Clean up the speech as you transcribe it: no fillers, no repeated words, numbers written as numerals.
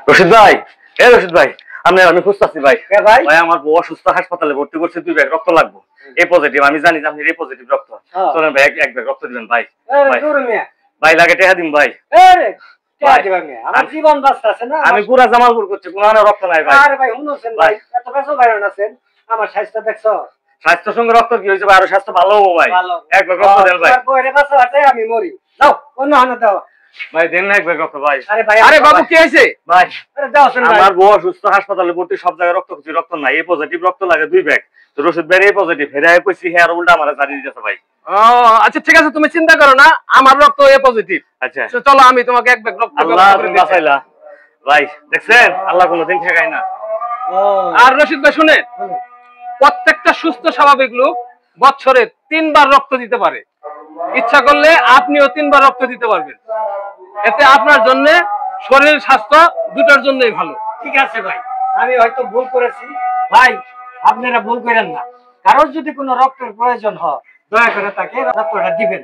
রশিদ ভাই, এ রশিদ ভাই, আমি খুঁজতেছি ভাই। ভাই ভাই আমার বউ অসুস্থ, হাসপাতালে ভর্তি করছে, 2 ব্যাগ রক্ত লাগবে। এ পজিটিভ, আমি জানি যে আপনি এ পজিটিভ রক্ত। চলেন ভাই, এক ব্যাগ রক্ত দিবেন ভাই। ভাই লাগে টাকা দিন ভাই। আমার জীবন বাঁচতেছে না। আমি পুরা জামালপুর করছি, কোনো রক্ত নাই ভাই। আরে ভাই শুনুছেন ভাই, এত বেসো ভাই আছেন, আমার স্বাস্থ্য দেখছো? স্বাস্থ্য সঙ্গে রক্ত কি হয়েছে ভাই? আরো স্বাস্থ্য ভালো হবো ভাই। এক ব্যাগ রক্ত দেন ভাই। বইরে বাঁচা আছে, আমি মরি। দাও অন্য হানা দাও ভাই, দেন না এক ব্যাগ রক্ত ভাই। আরে বাবু কি হয়েছে ভাই? আরে দাও শুন ভাই, আমার বউ অসুস্থ, হাসপাতালে ভর্তি, সব জায়গায় রক্ত খুঁজছি, রক্ত নাই। এ পজিটিভ রক্ত লাগে 2 ব্যাগ। তো রশিদ ভাই এ পজিটিভ, হেরায় কইছি, হে আর উল্টা আমারে জারি দিতেছে ভাই। ও আচ্ছা ঠিক আছে, তুমি চিন্তা করো না, আমার রক্ত এ পজিটিভ। আচ্ছা চলো আমি তোমাকে এক ব্যাগ রক্ত আল্লাহ তুমি বাঁচাইলা ভাই। দেখছেন আল্লাহ কোনোদিন ঠেকায় না। আর রশিদ ভাই শুনে, প্রত্যেকটা সুস্থ স্বাভাবিক লোক বছরে 3 বার রক্ত দিতে পারে। ইচ্ছা করলে আপনিও 3 বার রক্ত দিতে পারবেন। এতে আপনার জন্য শরীর স্বাস্থ্য দুটার জন্যই ভালো। ঠিক আছে ভাই, আমি হয়তো ভুল করেছি ভাই, আপনারা ভুল করেন না। কারোর যদি কোনো রক্তের প্রয়োজন হয়, দয়া করে তাকে রক্তটা দিবেন।